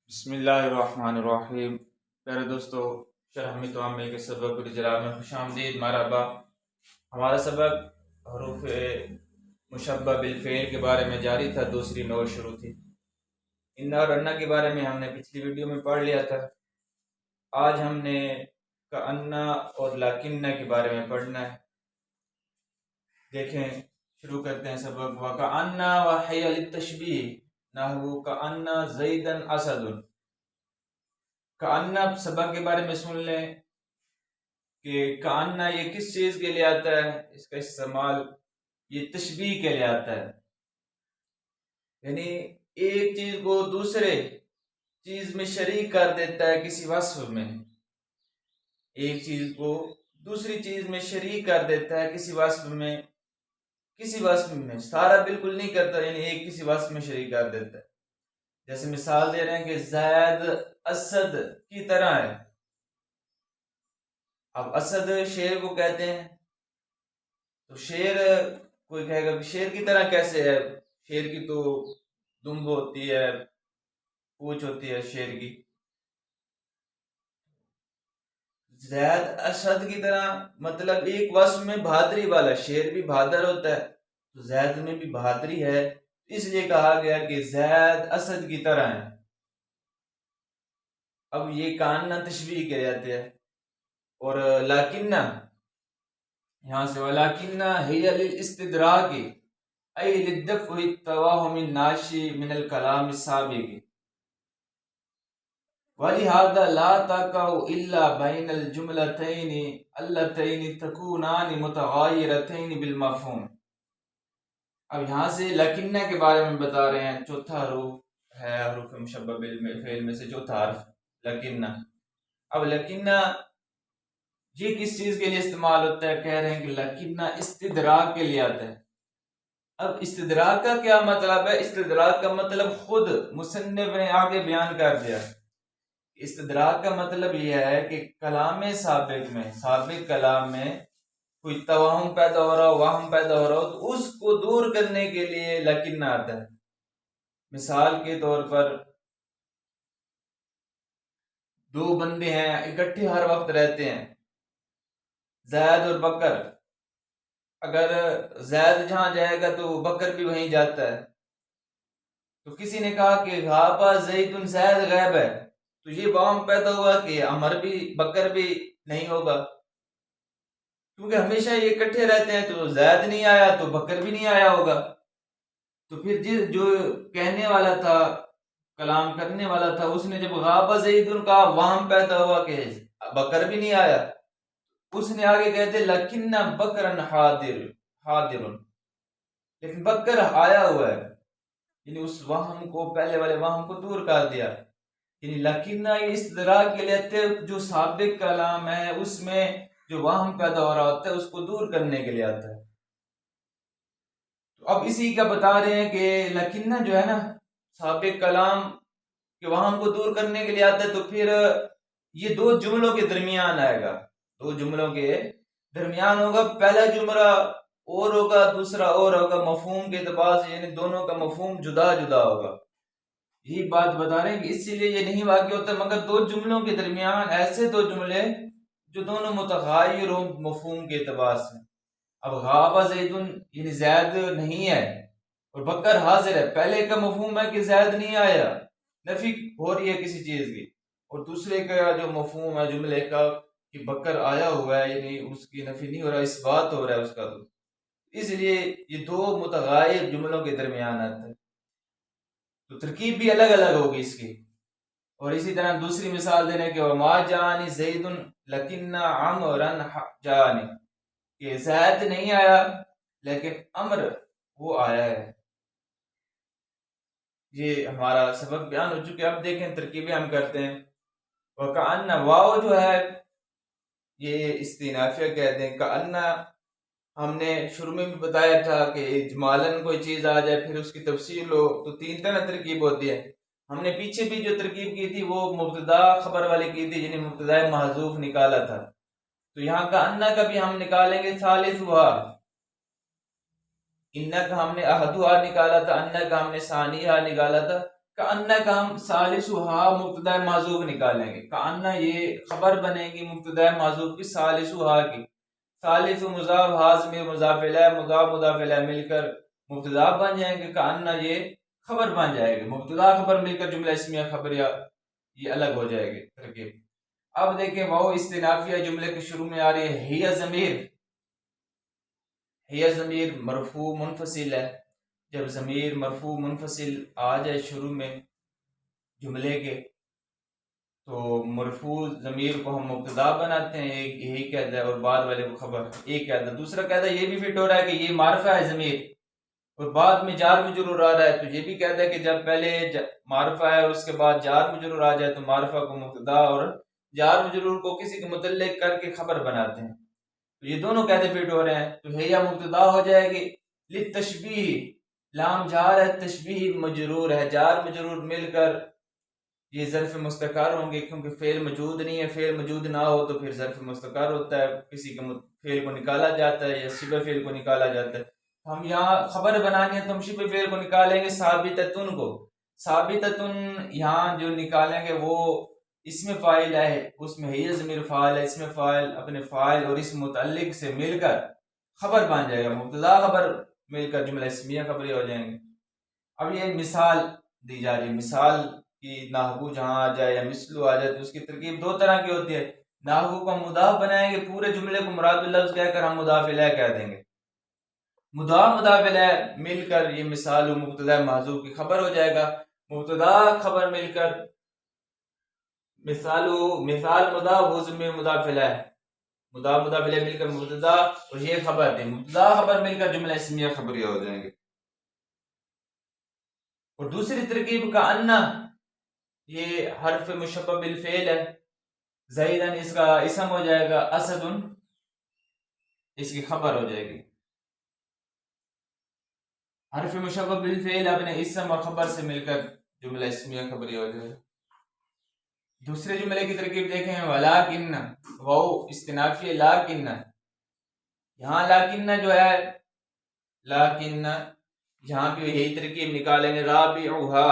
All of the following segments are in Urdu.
بسم اللہ الرحمن الرحیم۔ پیارے دوستو، شرح میں تو عامل کے سبق الجلال میں خوش آمدید، مرحبا۔ ہمارا سبق حروف مشبہ بالفعل کے بارے میں جاری تھا، دوسری نوع شروع تھی۔ انا اور انا کے بارے میں ہم نے پچھلی ویڈیو میں پڑھ لیا تھا۔ آج ہم نے کأنا اور لکنہ کے بارے میں پڑھنا ہے۔ دیکھیں، شروع کرتے ہیں سبق۔ وَكَأَنَّا وَحِيَ لِلتَّشْبِيهِ نحو کأن زیدن اسد۔ کأن سبق کے بارے میں سن لیں کہ کأن یہ کس چیز کے لیے آتا ہے، اس کا استعمال یہ تشبیہ کے لیے آتا ہے، یعنی ایک چیز کو دوسرے چیز میں شریک کر دیتا ہے کسی وصف میں۔ ایک چیز کو دوسری چیز میں شریک کر دیتا ہے کسی وصف میں، سارا بالکل نہیں کرتا، یعنی ایک کسی وصف میں شریک کر دیتا ہے۔ جیسے مثال دے رہے ہیں کہ زید اسد کی طرح ہے۔ اب اسد شیر کو کہتے ہیں، تو شیر کوئی کہے گا کہ شیر کی طرح کیسے ہے، شیر کی تو دمب ہوتی ہے، پونچھ ہوتی ہے شیر کی۔ زید اسد کی طرح مطلب ایک وصف میں بہادری والا، شیر بھی بہادر ہوتا ہے تو زید میں بھی بہادری ہے، اس لیے کہا گیا کہ زید اسد کی طرح ہے۔ اب یہ کاننا تشبیہ کے جاتے ہیں۔ اور لاکنہ، یہاں سے ولاکنہ ہی للاستدراک ای للدفع التوهم الناشئ من الکلام السابق ولہذا لا تقع الا بین الجملتین اللتین تکونان متغایرتین بالمفہوم۔ اب یہاں سے لکنہ کے بارے میں بتا رہے ہیں، چوتھا حروف ہے حروف مشبہ بالفعل میں سے چوتھا حرف لکنہ۔ اب لکنہ یہ کس چیز کے لیے استعمال ہوتا ہے؟ کہہ رہے ہیں کہ لکنہ استدراک کے لیے آتا ہے۔ اب استدراک کا کیا مطلب ہے؟ استدراک کا مطلب خود مصنف نے آگے بیان کر دیا۔ استدراک کا مطلب یہ ہے کہ کلام سابق کلام میں کوئی توہم پیدا ہو رہا ہو، وہم پیدا ہو رہا ہو، تو اس کو دور کرنے کے لیے لکنہ آتا ہے۔ مثال کے طور پر دو بندے ہیں، اکٹھے ہر وقت رہتے ہیں، زید اور بکر۔ اگر زید جہاں جائے گا تو بکر بھی وہیں جاتا ہے، تو کسی نے کہا کہ غابہ زید زید غیب ہے، تو یہ وہم پیدا ہوا کہ عمر بھی بکر بھی نہیں ہوگا، کیونکہ ہمیشہ یہ اکٹھے رہتے ہیں، تو زید نہیں آیا تو بکر بھی نہیں آیا ہوگا۔ تو پھر جو کہنے والا تھا، کلام کرنے والا تھا، اس نے جب غابہ زید کا وہم پیدا ہوا کہ بکر بھی نہیں آیا، اس نے آگے کہتے لکن بکرن حاضر، لیکن بکر آیا ہوا ہے، یعنی اس وہم کو، پہلے والے وہم کو دور کر دیا۔ یعنی لکنہ یہ استدراک کے لیے جو سابق کلام ہے اس میں جو وہم پیدا ہو رہا ہوتا ہے اس کو دور کرنے کے لیے آتا ہے۔ تو اب اسی کا بتا رہے ہیں کہ لکنہ جو ہے نا، سابق کلام کے وہم کو دور کرنے کے لیے آتا ہے، تو پھر یہ دو جملوں کے درمیان آئے گا، دو جملوں کے درمیان ہوگا، پہلا جملہ اور ہوگا، دوسرا اور ہوگا، مفہوم کے اعتبار سے، یعنی دونوں کا مفہوم جدا جدا ہوگا۔ یہی بات بتا رہے ہیں کہ اسی لیے یہ نہیں واقع ہوتا، مگر دو جملوں کے درمیان ایسے دو جملے جو دونوں متغیر ہوں مفہوم کے اعتبار سے۔ اب غابہ زید یعنی زید نہیں ہے اور بکر حاضر ہے، پہلے کا مفہوم ہے کہ زید نہیں آیا، نفی ہو رہی ہے کسی چیز کی، اور دوسرے کا جو مفہوم ہے جملے کا کہ بکر آیا ہوا ہے، یعنی اس کی نفی نہیں ہو رہا، اس بات ہو رہا ہے اس کا، تو اس لیے یہ دو متغیر جملوں کے درمیان آتا ہے، تو ترکیب بھی الگ الگ ہوگی اس کی۔ اور اسی طرح دوسری مثال دینے کہ وما جانی زید لکن عمرن جانی، کہ زید نہیں آیا لیکن عمر وہ آیا ہے۔ یہ ہمارا سبق بیان ہو چکے، اب دیکھیں ترکیبیں ہم کرتے ہیں۔ وکأن واو جو ہے یہ استئنافیہ کہتے ہیں۔ کأن ہم نے شروع میں بھی بتایا تھا کہ اجمالاً کوئی چیز آ جائے پھر اس کی تفصیل ہو تو تین طرح ترکیب ہوتی ہے۔ ہم نے پیچھے بھی جو ترکیب کی تھی وہ مبتدا خبر والی کی تھی، یعنی مبتدا محذوف نکالا تھا، تو یہاں کا انّا کا بھی ہم نکالیں گے ثالثھا، انّا کا ہم نے احدھا نکالا تھا، انّا کا ہم نے ثانیھا نکالا تھا، کأنہ کا ہم ثالثھا مبتدا معذوف نکالیں گے، کأنہ یہ خبر بنے گی مبتدا معذوف کی ثالثھا کی، ثالث مضاف حاضم مضاف الیہ مضاف الیہ مل کر مبتدا بن جائیں گے، کأنہ یہ خبر بن جائے گی، مبتدا خبر مل کر جملہ اسمیہ خبریہ یہ الگ ہو جائے گی ترکیب۔ اب دیکھیں وہ استنافیہ جملے کے شروع میں آ رہی ہے ہی ضمیر، ہی ضمیر مرفوع منفصل ہے، جب ضمیر مرفوع منفصل آ جائے شروع میں جملے کے تو مرفوع ضمیر کو ہم مبتدا بناتے ہیں، ایک یہی قاعدہ ہے، اور بعد والے کو خبر، ایک قاعدہ۔ دوسرا قاعدہ یہ بھی فٹ ہو رہا ہے کہ یہ معرفہ ہے ضمیر اور بعد میں جار مجرور آ رہا ہے، تو یہ بھی قاعدہ ہے کہ جب پہلے معرفہ ہے اور اس کے بعد جار مجرور آ جائے تو معرفہ کو مبتدا اور جار مجرور کو کسی کے متعلق کر کے خبر بناتے ہیں، تو یہ دونوں قاعدے فٹ ہو رہے ہیں، تو ہے یا مبتدا ہو جائے گی، للتشبیہ لام جار ہے، تشبیہ مجرور ہے، جار مجرور مل کر یہ ظرف مستقر ہوں گے، کیونکہ فعل موجود نہیں ہے، فعل موجود نہ ہو تو پھر ظرف مستقر ہوتا ہے، کسی کے فعل کو نکالا جاتا ہے یا شبہ فعل کو نکالا جاتا ہے۔ ہم یہاں خبر بنانی ہے تو ہم شبہ فعل کو نکالیں گے ثابتتن کو، ثابتتن یہاں جو نکالیں گے وہ اسم فاعل ہے، اس میں ہی ضمیر فاعل ہے، اسم فاعل اپنے فاعل اور اس متعلق سے مل کر خبر بن جائے گا، مبتدا خبر مل کر جملہ اسمیہ خبری ہو جائیں گے۔ اب یہ مثال دی جا رہی ہے، مثال کی نحو جہاں آ جائے یا مثلو آ جائے تو اس کی ترکیب دو طرح کی ہوتی ہے، نحو کو مضاف بنائیں گے، پورے جملے کو مراد اللفظ کہہ کر ہم مضاف الیہ کہہ دیں گے، مضاف الیہ مل کر یہ مثال و مبتدا محذوف کی خبر ہو جائے گا، مبتدا خبر مل کر مثال مضاف و ضمیر مضاف الیہ، مضاف الیہ مل کر مبتدا اور یہ خبر دیں، مبتدا خبر مل کر جملہ اسمیہ خبریہ ہو جائیں گے۔ اور دوسری ترکیب کا انا، یہ حرف مشبہ بالفعل ہے، زیدن اس کا اسم ہو جائے گا، اسدن اس کی خبر ہو جائے گی، حرف مشبہ بالفعل اپنے اسم اور خبر سے مل کر جملہ اسمیہ خبری ہو جائے گا۔ دوسرے جملے کی ترکیب دیکھیں، ولیکن واو استنافی لیکن، یہاں لیکن جو ہے، لیکن یہاں پہ یہی ترکیب نکالیں گے، رابعھا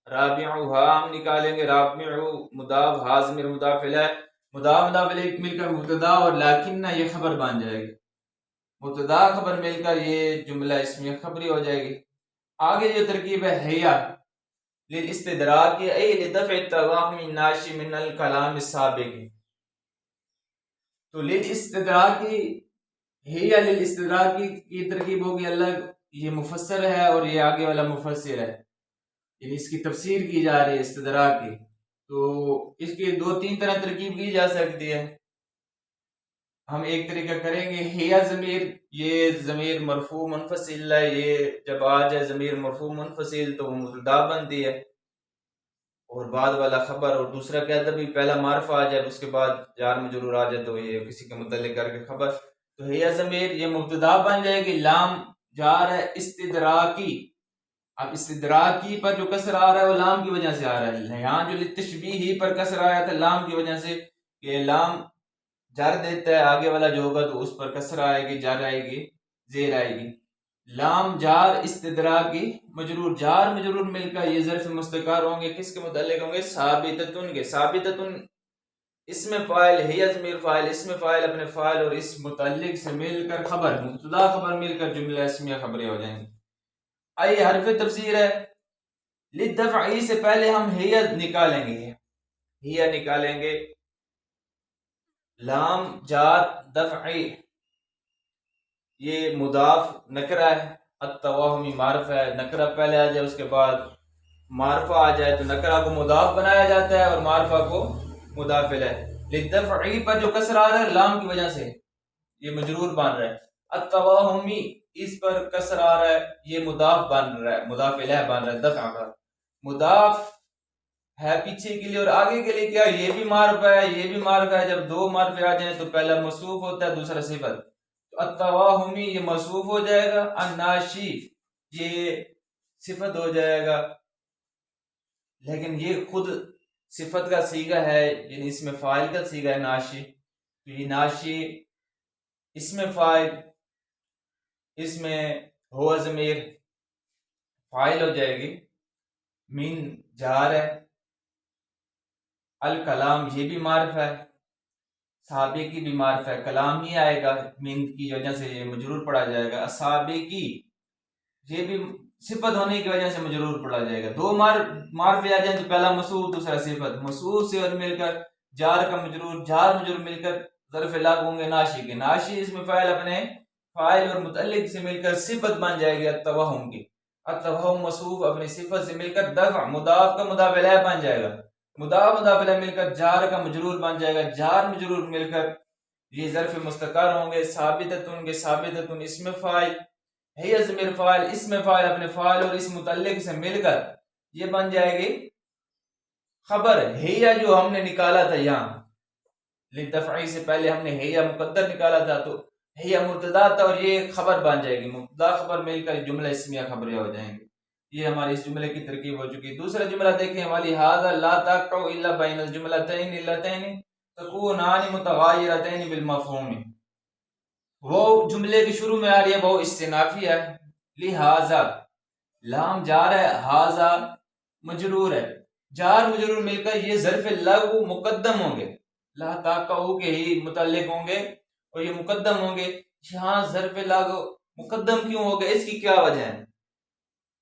ہم نکالیں گے، رابع مضاف حاضمر مضاف الیہ مضاف الیہ مل کر مبتدا اور لیکن یہ خبر بن جائے گی، مبتدا خبر مل کر یہ جملہ اسمیہ خبری ہو جائے گی۔ آگے جو ترکیب ہے ہیا للاستدراک ای لدفع التوهم الناشئ من الکلام السابق، تو للاستدراک ہیا للاستدراک کی ترکیب ہوگی الگ، یہ مفسر ہے اور یہ آگے والا مفسر ہے، یعنی اس کی تفسیر کی جا رہی ہے استدراک کی، تو اس کی دو تین طرح ترکیب کی جا سکتی ہے۔ ہم ایک طریقہ کریں گے، ہیا ضمیر، یہ ضمیر مرفوع منفصل ہے، یہ جب آ جائے ضمیر مرفوع منفصل تو وہ مبتدا بنتی ہے اور بعد والا خبر، اور دوسرا قاعدہ بھی پہلا معرفہ آ جائے اس کے بعد جار مجرور آ جائے تو یہ کسی کے متعلق کر کے خبر، تو ہیا ضمیر یہ مبتدا بن جائے گی، لام جار ہے استدراکی، اب استدراکی پر جو کسر آ رہا ہے وہ لام کی وجہ سے آ رہا ہے، یہاں جو للتشبیہ پر کسر آیا تھا لام کی وجہ سے، یہ لام جر دیتا ہے، آگے والا جو ہوگا تو اس پر کسر آئے گی، جر آئے گی، زیر آئے گی، لام جار استدراکی مجرور، جار مجرور مل کر یہ ظرف مستقر ہوں گے، کس کے متعلق ہوں گے، ثابتتن کے، ثابتتن اسم فاعل ہی ضمیر فاعل، اسم فاعل اپنے فاعل اور اس متعلق سے مل کر خبر، مبتدا خبر مل کر جملہ اسمیہ خبری ہو جائیں گے۔ آئیے حرف تفسیر ہے، للدفع سے پہلے ہم ہی نکالیں گے، ہی نکالیں گے، لام جار دفعی یہ مضاف نکرہ ہے، التواہمی معرفہ ہے، نکرہ پہلے آ جائے اس کے بعد معرفہ آ جائے تو نکرہ کو مضاف بنایا جاتا ہے اور معرفہ کو مضاف الیہ، للدفعی پر جو کسر آ رہا ہے لام کی وجہ سے یہ مجرور بن رہا ہے، التواہمی اس پر کسر آ رہا ہے یہ مضاف بن رہا ہے، مضاف الیہ بن رہا ہے، دفع کا مضاف ہے پیچھے کے لیے اور آگے کے لیے کیا، یہ بھی معرفہ ہے یہ بھی معرفہ ہے، جب دو معرفے آ جائیں تو پہلا موصوف ہوتا ہے دوسرا صفت، تو التواہمی یہ موصوف ہو جائے گا، الناشی یہ صفت ہو جائے گا، لیکن یہ خود صفت کا صیغہ ہے، یعنی اس میں فاعل کا صیغہ ہے ناشی، تو یہ ناشی اس میں فاعل، اس میں ہوا ضمیر فاعل ہو جائے گی، من جار ہے، الکلام یہ بھی معرف ہے، سابق کی بھی معرف ہے، کلام ہی آئے گا، من کی وجہ سے یہ مجرور پڑھا جائے گا، سابقی یہ بھی صفت ہونے کی وجہ سے مجرور پڑھا جائے گا۔ دو معرف آ جائیں تو پہلا موصوف دوسرا صفت، موصوف سے اور مل کر جار کا مجرور، جار مجرور مل کر ظرف لغو ہوں گے ناشی کے، ناشی اس میں فاعل اپنے فاعل اور متعلق سے مل کر صفت بن جائے گی التوہم کی، التوہم موصوف اپنی صفت سے مل کر دفع مضاف کا مضاف الیہ بن جائے گا، مضاف مضاف الیہ مل کر جار کا مجرور بن جائے گا، جار مجرور مل کر یہ ظرف مستقر ہوں گے، ثابتۃ ہوں گے، ثابتۃ اسم فاعل، ہے ضمیر فاعل، اسم فاعل اپنے فاعل اور اس متعلق سے مل کر یہ بن جائے گی خبر، ہے جو ہم نے نکالا تھا یہاں للدفعی سے پہلے ہم نے ہے مقدر نکالا تھا تو ہے مبتدا تھا اور یہ خبر بن جائے گی، مبتدا خبر مل کر جملہ اسمیہ خبریں ہو جائیں گے۔ یہ ہماری اس جملے کی ترکیب ہو چکی ہے۔ دوسرا جملہ دیکھیں، وَلِهَذَا لَا تَقْعُ إِلَّا بَيْنَ الْجُمْلَتَيْنِ اللَّتَيْنِ تَكُونَانِ مُتَغَايِّرَتَيْنِ بِالْمَفْهُومِ، وہ جملے کے شروع میں آ رہی ہے وہ استنافی ہے، لہذا لام جار ہے، ہاذا مجرور ہے، جار مجرور مل کر یہ ظرف لغو مقدم ہوں گے، لا تاقعو کے ہی متعلق ہوں گے اور یہ مقدم ہوں گے۔ یہاں ظرف لغو مقدم کیوں ہوگا، اس کی کیا وجہ ہے؟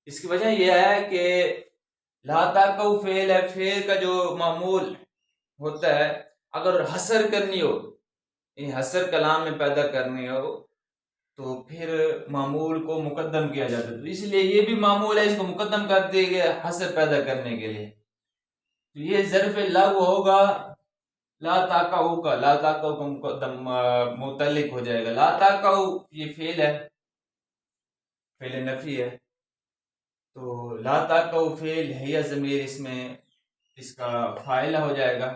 اس کی وجہ یہ ہے کہ لا تاقعو فعل ہے، فعل کا جو معمول ہوتا ہے اگر حسر کرنی ہو، حسر کلام میں پیدا کرنی ہو تو پھر معمول کو مقدم کیا جاتا ہے، تو اس لیے یہ بھی معمول ہے، اس کو مقدم کر دیا گیا حسر پیدا کرنے کے لیے، تو یہ ظرف لغو ہوگا لا تاقعو کا، لا تاقعو کا مقدم متعلق ہو جائے گا، لا تاقعو یہ فعل ہے، فعل نفی ہے، تو لا تاقعو فعل ہے ضمیر اس میں اس کا فاعل ہو جائے گا،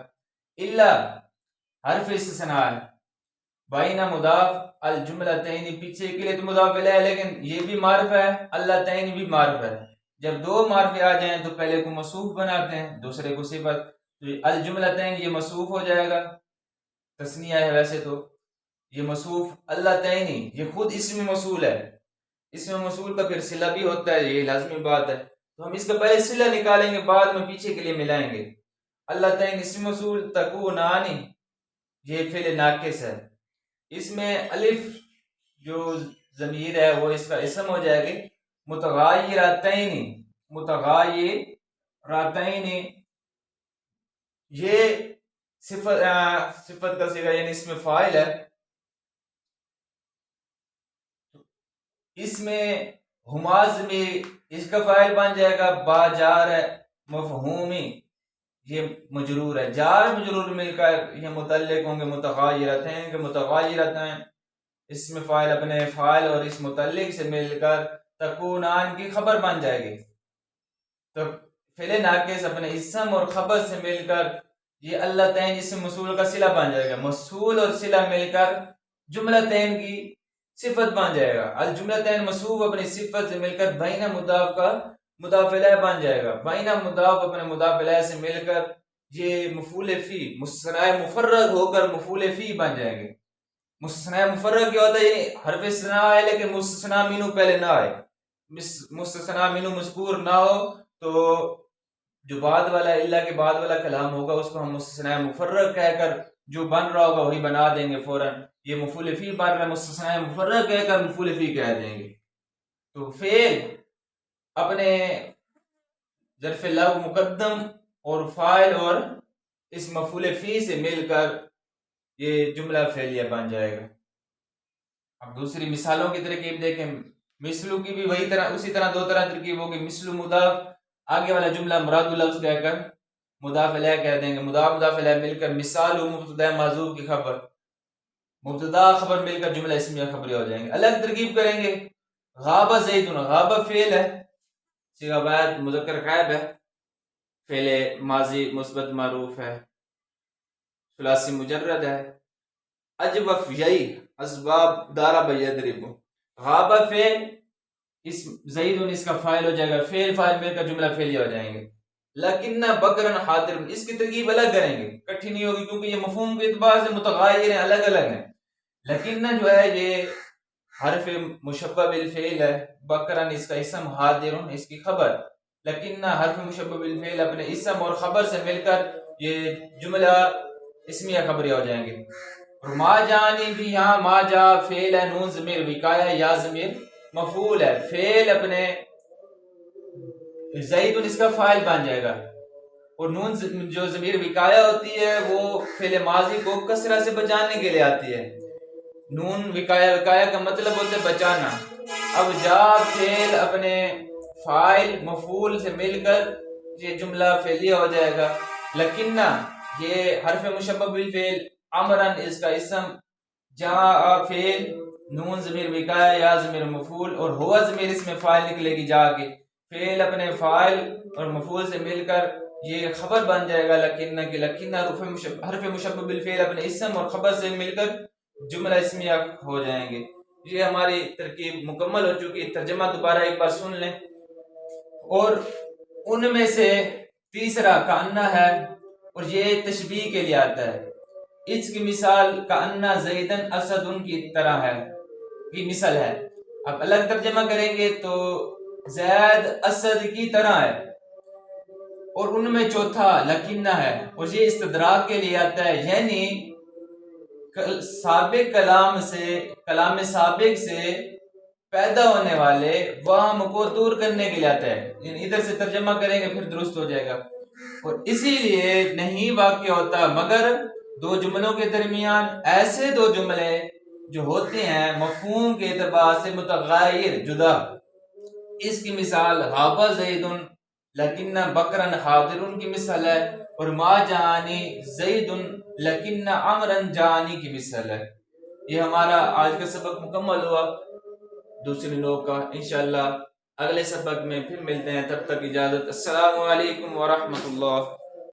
الا حرف استثناء ہے، بائنا مضاف الجملتین پیچھے کے لیے تو مضاف الیہ ہے لیکن یہ بھی معرف ہے، اللہ تعین بھی معرف ہے، جب دو معرف آ جائیں تو پہلے کو موصوف بناتے ہیں دوسرے کو صفت، تو الجملتین یہ موصوف ہو جائے گا، تثنیہ ہے ویسے تو یہ موصوف، اللہ تعین یہ خود اسم موصول ہے، اسم موصول کا پھر صلہ بھی ہوتا ہے، یہ لازمی بات ہے، تو ہم اس کا پہلے صلہ نکالیں گے بعد میں پیچھے کے لیے ملائیں گے، اللہ تعین اسم موصول، تکونانی یہ فعل ناقص ہے، اس میں الف جو ضمیر ہے وہ اس کا اسم ہو جائے گی، متغیرتین، متغیرتین یہ صفت کا صیغہ یعنی اس میں فاعل ہے، اس میں ہماز میں اس کا فاعل بن جائے گا، با جار مفہومی یہ مجرور ہے، جار مجرور مل کر یہ متعلق ہوں گے متغیرتین کے، متغیرتین اس میں فاعل اپنے فاعل اور اس متعلق سے مل کر تکونان کی خبر بن جائے گی، تو فعل ناقص اپنے اسم اور خبر سے مل کر یہ اللہ تعین اسم موصول کا صلہ بن جائے گا، موصول اور صلہ مل کر جملتین کی صفت بن جائے گا، الجملتین موصوف اپنی صفت سے مل کر بین مضاف کا مضاف الیہ بن جائے گا، بین مضاف اپنے مضاف الیہ سے مل کر یہ مفعول فی مستثنی مفرغ ہو کر مفعول فی بن جائیں گے، مستثنی مفرغ کیا ہوتا ہے، یعنی حرف استثناء آئے لیکن مستثنی منہ پہلے نہ آئے، مستثنی منہ مذکور نہ ہو تو جو بعد والا اللہ کے بعد والا کلام ہوگا اس کو ہم مستثنی مفرغ کہہ کر جو بن رہا ہوگا وہی بنا دیں گے فوراً، یہ مفعول فی بن رہا ہے مستثنی مفرغ کہہ کر مفعول فی کہہ دیں گے، تو فعل اپنے ظرف لغو مقدم اور فاعل اور اس مفعول فی سے مل کر یہ جملہ فعلیہ بن جائے گا۔ اب دوسری مثالوں کی ترکیب دیکھیں، مثلو کی بھی وہی طرح اسی طرح دو طرح ترکیب ہوگی، مثلو مضاف آگے والا جملہ مراد لفظ کہہ کر مضاف الیہ کہہ دیں گے، مضاف الیہ مل کر مثال مبتدا محذوف کی خبر، مبتدا خبر مل کر جملہ اسمیہ خبری ہو جائیں گے۔ الگ ترکیب کریں گے، غاب زیدن، غاب فعل ہے، صیغہ بعد مذکر غائب ہے، فعل ماضی مثبت معروف ہے، ثلاثی مجرد ہے، اجوف یہی اسباب دارا بیدرب، غاب فعل اس زید اس کا فاعل ہو جائے گا، فعل فاعل مل کر جملہ فعلیہ ہو جائیں گے، لیکن بکرن حاضر اس کی ترکیب الگ کریں گے، کٹھی نہیں ہوگی کیونکہ یہ مفہوم کے اعتبار سے متغیر ہیں، الگ الگ ہیں، لیکن جو ہے یہ حرف مشبہ بالفعل ہے، بکرن اس کا اسم، حاضر اس کی خبر، لکنہ حرف مشبہ بالفعل اپنے اسم اور خبر سے مل کر یہ جملہ اسمیہ خبریہ ہو جائیں گے. اور ما جانی بھی یہاں ما جا فعل ہے، نون ضمیر وقایہ، یا ضمیر مفعول ہے. فعل اپنے زید اس کا فاعل بن جائے گا، اور نون جو ضمیر وقایہ ہوتی ہے وہ فعل ماضی کو کسرہ سے بچانے کے لیے آتی ہے. نون وقایہ کا مطلب ہوتا ہے بچانا. اب جا فعل اپنے فاعل مفعول سے مل کر یہ جملہ فعلیہ ہو جائے گا. لکنہ یہ حرف مشبہ بالفعل، امرن اس کا اسم، جا فعل، نون ضمیر وقایہ، یا ضمیر مفعول، اور ہوا ضمیر اس میں فاعل نکلے گی جا کے. فعل اپنے فاعل اور مفعول سے مل کر یہ خبر بن جائے گا لکنہ کی. لکنہ حرف مشبہ بالفعل اپنے اسم اور خبر سے مل کر جملہ اسمیہ ہو جائیں گے. یہ ہماری ترکیب مکمل ہو چکی. ترجمہ دوبارہ ایک بار سن لیں. اور ان میں سے تیسرا کأنہ ہے، اور یہ تشبیہ کے لیے آتا ہے. اس کی مثال کأنہ زیدن اسدن کی طرح ہے، کی مثال ہے. اب الگ ترجمہ کریں گے تو زید اسد کی طرح ہے. اور ان میں چوتھا لکنہ ہے، اور یہ استدراک کے لیے آتا ہے، یعنی سابق کلام سابق سے پیدا ہونے والے وہم کو دور کرنے کے لیے آتا ہے. یعنی ادھر سے ترجمہ کریں گے پھر درست ہو جائے گا. اور اسی لیے نہیں واقع ہوتا مگر دو جملوں کے درمیان ایسے دو جملے جو ہوتے ہیں مفہوم کے اعتبار سے متغیر جدا. اس کی مثال غاب زیدن لکنہ بکرن حاضرن کی مثال ہے، اور ما جانی زیدن لکنہ عمرن جانی کی مثال ہے. یہ ہمارا آج کا سبق مکمل ہوا دوسرے لوگ کا. انشاءاللہ اگلے سبق میں پھر ملتے ہیں. تب تک اجازت. السلام علیکم ورحمۃ اللہ.